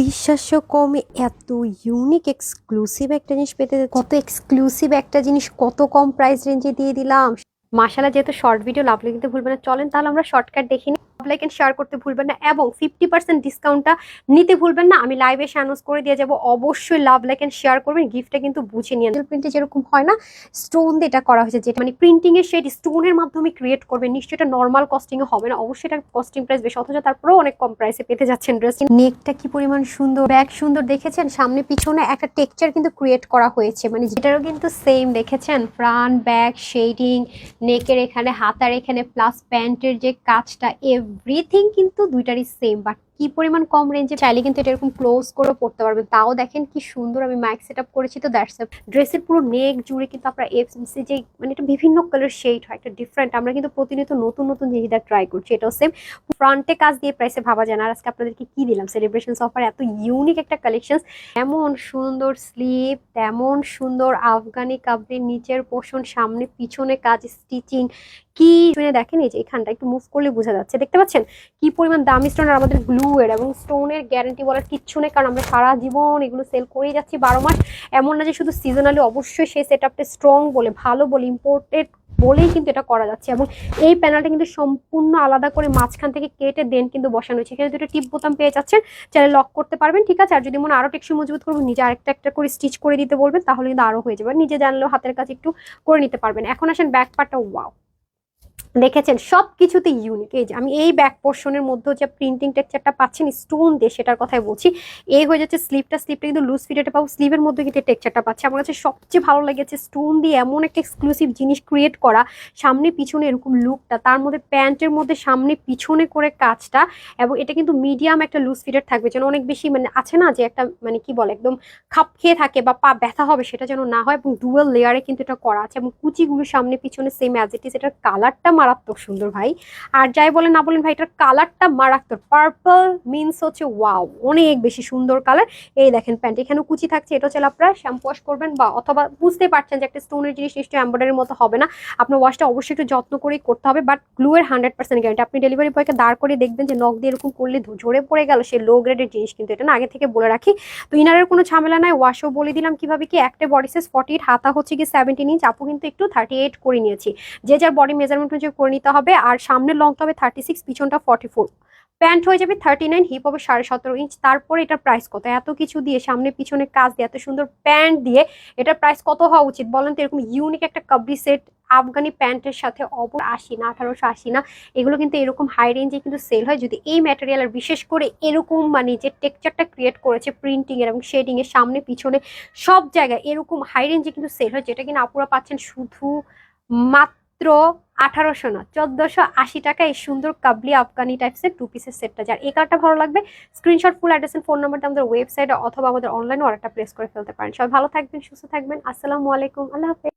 বিশ্বাস্য কমে এত unique exclusive একটা জিনিস পেতে, কত এক্সক্লুসিভ একটা জিনিস কত কম প্রাইস রেঞ্জে দিয়ে দিলাম। মাশাআল্লাহ, যেহেতু শর্ট ভিডিও লাভ লিখতে ভুলবেন না, চলেন তাহলে আমরা শর্টকাট দেখি। লাইক এন্ড শেয়ার করতে ভুলবেন না এবং 50% ডিসকাউন্টটা নিতে ভুলবেন না। আমি লাইভে এসে অ্যানাউন্স করে দিয়ে যাবো, অবশ্যই লাভ লাইক এন্ড শেয়ার করবেন। গিফটটা কিন্তু বুঝে নিয়ে প্রিন্টে যেরকম হয় না, স্টোন দিয়ে এটা করা হয়েছে, যেটা মানে প্রিন্টিং এর সেই স্টোনের মাধ্যমে ক্রিয়েট করবেন। নিশ্চয়ই এটা নর্মাল কস্টিং এ হবে না, অবশ্যই এটা কস্টিং প্রাইস বেশি, অথচ তারপরেও অনেক কম প্রাইসে পেতে যাচ্ছেন ড্রেস। নেকটা কি পরিমাণ সুন্দর, ব্যাক সুন্দর, দেখেছেন সামনে পিছনে একটা টেক্সচার কিন্তু ক্রিয়েট করা হয়েছে, মানে যেটারও কিন্তু সেম দেখেছেন ফ্রন্ট ব্যাক শেডিং, নেকের এখানে হাতার এখানে প্লাস প্যান্টের যে কাজটা, এভরিথিং কিন্তু দুইটারই সেম। বাট কি পরিমাণ কম রেঞ্জে, চাইলে কিন্তু এটা এরকম ক্লোজ করে পড়তে পারবেন। তাও দেখেন কি সুন্দর, আমি মাইক সেট আপ করেছি তো দ্যাটস ড্রেসের পুরো নেক জুড়ে কিন্তু আপনার এফএমসি যে মানে এটা বিভিন্ন কালার শেড হয়, একটা ডিফারেন্ট। আমরা কিন্তু প্রতিনিয়ত নতুন নতুন জিনিস ট্রাই করছি, এটাও সেম। ফ্রন্টে কাজ দিয়ে প্রাইসে ভাবা যায় না। আর আজকে আপনাদেরকে কি দিলাম, সেলিব্রেশন অফার, এত ইউনিক একটা কালেকশন। এমন সুন্দর স্লিভ, তেমন সুন্দর আফগানি কাপড়ের নিচের পোর্শন, সামনে পিছনে কাজ, স্টিচিং কি শুনে দেখেন। এই যে এখানটা একটু মুভ করলে বোঝা যাচ্ছে, দেখতে পাচ্ছেন কি পরিমাণ দামি স্টোন। আর আমাদের গ্লু এর এবং স্টোনের গ্যারান্টি বলার কিচ্ছু নেই, কারণ আমরা সারা জীবন এগুলো সেল করেই যাচ্ছি 12 মাস। এমন না যে শুধু সিজনালি, অবশ্যই সেই সেট আপটা স্ট্রং বলে, ভালো বলে, ইম্পোর্টেড বলেই কিন্তু এটা করা যাচ্ছে। এবং এই প্যানেলটা কিন্তু সম্পূর্ণ আলাদা করে মাঝখান থেকে কেটে দেন কিন্তু বসানো হয়েছে। এখানে দুটো টিপ বোতাম পেয়ে যাচ্ছেন, চাইলে লক করতে পারবেন, ঠিক আছে। আর যদি মনে আরো টেকসই মজবুত করবেন, নিজে আরেকটা একটা করে স্টিচ করে দিতে বলবেন, তাহলে কিন্তু আরো হয়ে যাবে। নিজে জানলেও হাতের কাছে একটু করে নিতে পারবেন। এখন আসেন ব্যাক পার্টটা, ওয়াও দেখেছেন সবকিছুতে ইউনিক। এই যে আমি এই ব্যাক পোর্শনের মধ্যে যে প্রিন্টিং টেক্সচারটা পাচ্ছেন স্টোন দিয়ে, সেটার কথাই বলছি। এই হয়ে যাচ্ছে স্লিভটা কিন্তু লুজ ফিটেড পাবো, স্লিভের মধ্যে কিন্তু টেক্সচারটা পাচ্ছি। আমার কাছে সবচেয়ে ভালো লেগেছে স্টোন দিয়ে এমন একটা এক্সক্লুসিভ জিনিস ক্রিয়েট করা, সামনে পিছনে এরকম লুকটা, তার মধ্যে প্যান্টের মধ্যে সামনে পিছনে করে কাজটা। এবং এটা কিন্তু মিডিয়াম একটা লুজ ফিটেড থাকবে, যেন অনেক বেশি মানে আছে না যে একটা মানে কি বলে একদম খাপ খেয়ে থাকে বা পা ব্যথা হবে, সেটা যেন না হয়। এবং ডুয়েল লেয়ারে কিন্তু এটা করা আছে, এবং কুচিগুলো সামনে পিছনে সেম অ্যাজ ইট ইজ। এটার কালারটা মারাত্মক সুন্দর ভাই। আর যাই বলেন না বলেন ভাই, এটার কালারটা মারাত্মক। পার্পল মিন্স হচ্ছে ওয়াও, অনেক বেশি সুন্দর কালার। এই দেখেন প্যান্ট, এখানেও কুচি থাকছে। এটা হচ্ছে আপনারা শ্যাম্পু ওয়াশ করবেন, বা অথবা বুঝতে পারছেন যে একটা স্টোনের জিনিস নিশ্চয়ই এমব্রয়ডারির মতো হবে না, আপনার ওয়াশটা অবশ্যই একটু যত্ন করেই করতে হবে। বাট গ্লু এর 100% গ্যারান্টি। আপনি ডেলিভারি বয়কে দাঁড় করে দেখবেন যে নখ দিয়ে এরকম করলে ঝরে পড়ে গেল, সে লো গ্রেডের জিনিস কিন্তু এটা না, আগে থেকে বলে রাখি। তো ইনারের কোনো ঝামেলা নাই, ওয়াশও বলে দিলাম কিভাবে কি। একটা বডি সাইজ 48, হাতা হচ্ছে কি 17 ইঞ্চ, আপু কিন্তু একটু 38 করে নিয়েছি, যে যার বডি মেজারমেন্ট অনুযায়ী করে নিতে হবে। আর সামনের লংটা হবে 36, পিছনটা 44, প্যান্ট হয়ে যাবে 39, হিপ হবে 17.5 ইঞ্চ। তারপরে এটার প্রাইস কত? এত কিছু দিয়ে, সামনে পিছনে কাজ দিয়ে, এত সুন্দর প্যান্ট দিয়ে এটার প্রাইস কত হওয়া উচিত বলেন তো? এরকম ইউনিক একটা কাবলি সেট আফগানি প্যান্টের সাথে 80 না 1880 না, এগুলো কিন্তু এরকম হাই রেঞ্জে কিন্তু সেল হয়। যদি এই ম্যাটেরিয়াল আর বিশেষ করে এরকম মানে যে টেক্সচারটা ক্রিয়েট করেছে প্রিন্টিং এর এবং শেডিং এর, সামনে পিছনে সব জায়গায় এরকম হাই রেঞ্জে কিন্তু সেল হয়, যেটা কিনা আপুরা পাচ্ছেন শুধু মাত্র 1800 না 1480 টাকা। এই সুন্দর কাবলি আফগানি টাইপসের 2 পিসের সেটটা, যার এই কালারটা ভালো লাগবে screenshot, full address and phone নাম্বারটা আমাদের ওয়েবসাইটে অথবা আমাদের অনলাইনে অর্ডারটা প্লেস করে ফেলতে পারেন। সবাই ভালো থাকবেন, সুস্থ থাকবেন। আসসালামু আলাইকুম, আল্লাহ হাফেজ।